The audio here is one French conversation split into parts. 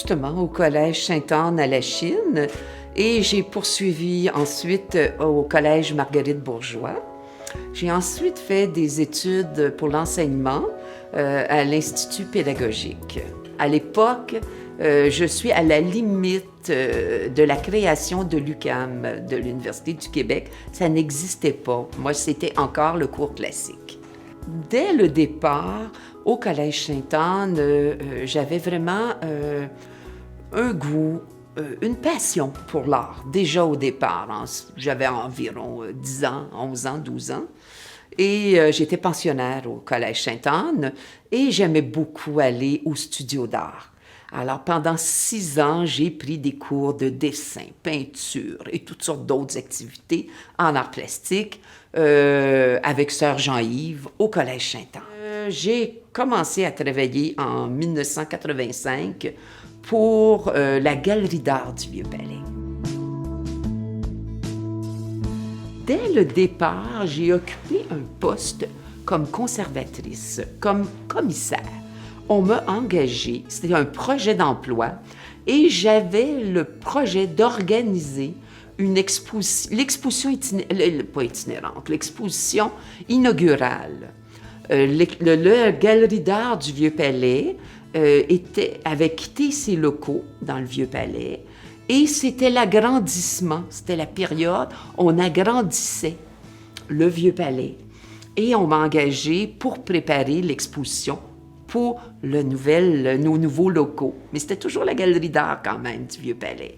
justement au Collège Sainte-Anne à la Chine et j'ai poursuivi ensuite au Collège Marguerite-Bourgeois. J'ai ensuite fait des études pour l'enseignement à l'Institut pédagogique. À l'époque, je suis à la limite de la création de l'UQAM, de l'Université du Québec. Ça n'existait pas. Moi, c'était encore le cours classique. Dès le départ, au Collège Sainte-Anne, j'avais vraiment un goût, une passion pour l'art, déjà au départ. J'avais environ 10 ans, 11 ans, 12 ans. Et j'étais pensionnaire au Collège Sainte-Anne et j'aimais beaucoup aller au studio d'art. Alors, pendant 6 ans, j'ai pris des cours de dessin, peinture et toutes sortes d'autres activités en art plastique avec Sœur Jean-Yves au Collège Sainte-Anne. J'ai commencé à travailler en 1985 pour la Galerie d'art du Vieux-Palais. Dès le départ, j'ai occupé un poste comme conservatrice, comme commissaire. On m'a engagée, c'était un projet d'emploi, et j'avais le projet d'organiser l'exposition inaugurale. La Galerie d'art du Vieux-Palais avait quitté ses locaux dans le Vieux-Palais, et c'était l'agrandissement, c'était la période où on agrandissait le Vieux-Palais. Et on m'a engagée pour préparer l'exposition pour nos nouveaux locaux. Mais c'était toujours la galerie d'art quand même du Vieux-Palais.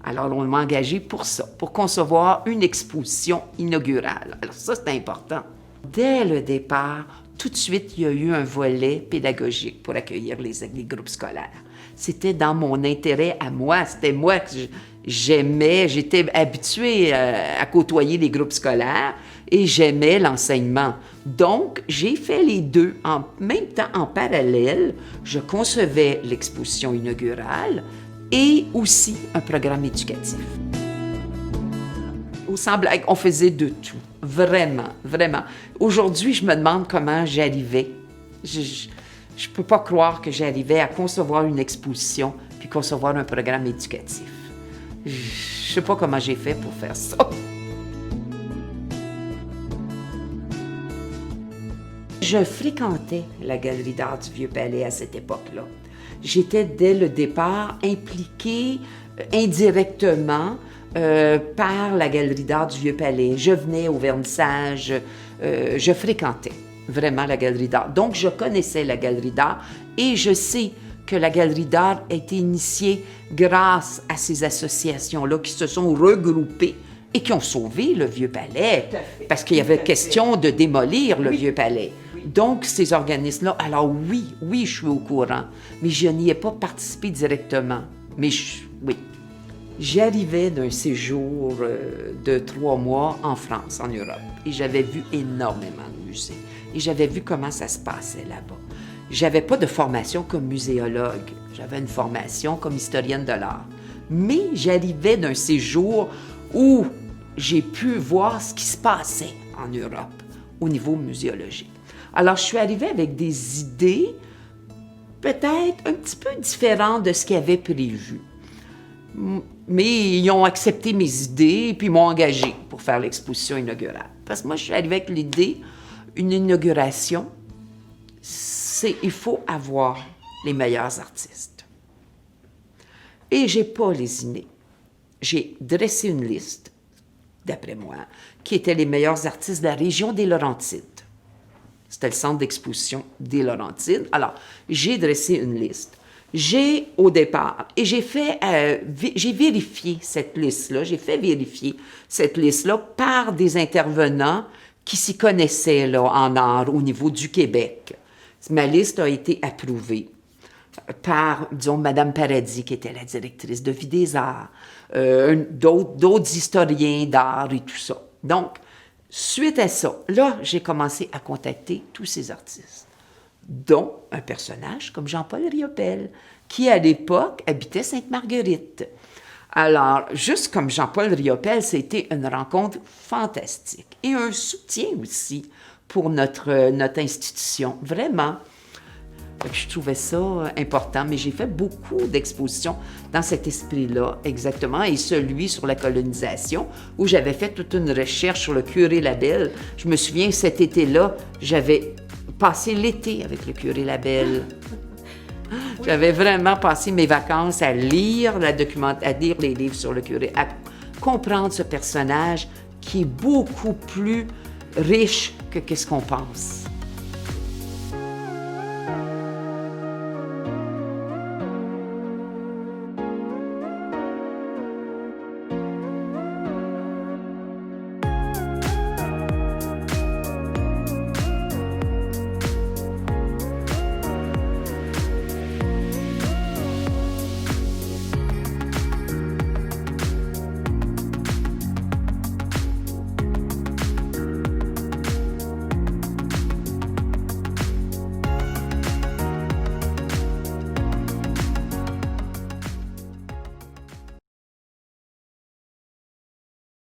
Alors on m'a engagée pour ça, pour concevoir une exposition inaugurale. Alors ça, c'est important. Dès le départ, tout de suite, il y a eu un volet pédagogique pour accueillir les groupes scolaires. C'était dans mon intérêt à moi. C'était moi que j'aimais. J'étais habituée à côtoyer les groupes scolaires et j'aimais l'enseignement. Donc, j'ai fait les deux en même temps, en parallèle. Je concevais l'exposition inaugurale et aussi un programme éducatif. Au Semble-Aigle, on faisait de tout. Vraiment, vraiment. Aujourd'hui, je me demande comment j'arrivais. Je ne peux pas croire que j'arrivais à concevoir une exposition puis concevoir un programme éducatif. Je ne sais pas comment j'ai fait pour faire ça. Je fréquentais la Galerie d'art du Vieux-Palais à cette époque-là. J'étais dès le départ impliquée indirectement par la Galerie d'art du Vieux-Palais. Je venais au vernissage, je fréquentais vraiment la Galerie d'art. Donc, je connaissais la Galerie d'art et je sais que la Galerie d'art a été initiée grâce à ces associations-là qui se sont regroupées et qui ont sauvé le Vieux-Palais parce qu'il y avait question de démolir le Vieux-Palais. Donc, ces organismes-là, alors oui, je suis au courant, mais je n'y ai pas participé directement. Mais oui. J'arrivais d'un séjour de 3 mois en France, en Europe, et j'avais vu énormément de musées. Et j'avais vu comment ça se passait là-bas. J'avais pas de formation comme muséologue, j'avais une formation comme historienne de l'art. Mais j'arrivais d'un séjour où j'ai pu voir ce qui se passait en Europe au niveau muséologique. Alors, je suis arrivée avec des idées peut-être un petit peu différentes de ce qu'ils avaient prévu. Mais ils ont accepté mes idées et puis m'ont engagée pour faire l'exposition inaugurale. Parce que moi, je suis arrivée avec l'idée, une inauguration, il faut avoir les meilleurs artistes. Et j'ai pas lésiné. J'ai dressé une liste, d'après moi, qui étaient les meilleurs artistes de la région des Laurentides. C'était le centre d'exposition des Laurentides. Alors, j'ai dressé une liste. Au départ, et j'ai vérifié cette liste-là, j'ai fait vérifier cette liste-là par des intervenants qui s'y connaissaient là, en art au niveau du Québec. Ma liste a été approuvée par, disons, Mme Paradis, qui était la directrice de Vie des Arts, d'autres historiens d'art et tout ça. Donc, suite à ça, là, j'ai commencé à contacter tous ces artistes, dont un personnage comme Jean-Paul Riopelle, qui, à l'époque, habitait Sainte-Marguerite. Alors, juste comme Jean-Paul Riopelle, c'était une rencontre fantastique et un soutien aussi pour notre institution, vraiment. Fait que je trouvais ça important, mais j'ai fait beaucoup d'expositions dans cet esprit-là, exactement, et celui sur la colonisation, où j'avais fait toute une recherche sur le curé Labelle. Je me souviens, cet été-là, j'avais passé l'été avec le curé Labelle. J'avais vraiment passé mes vacances à lire à lire les livres sur le curé, à comprendre ce personnage qui est beaucoup plus riche que ce qu'on pense.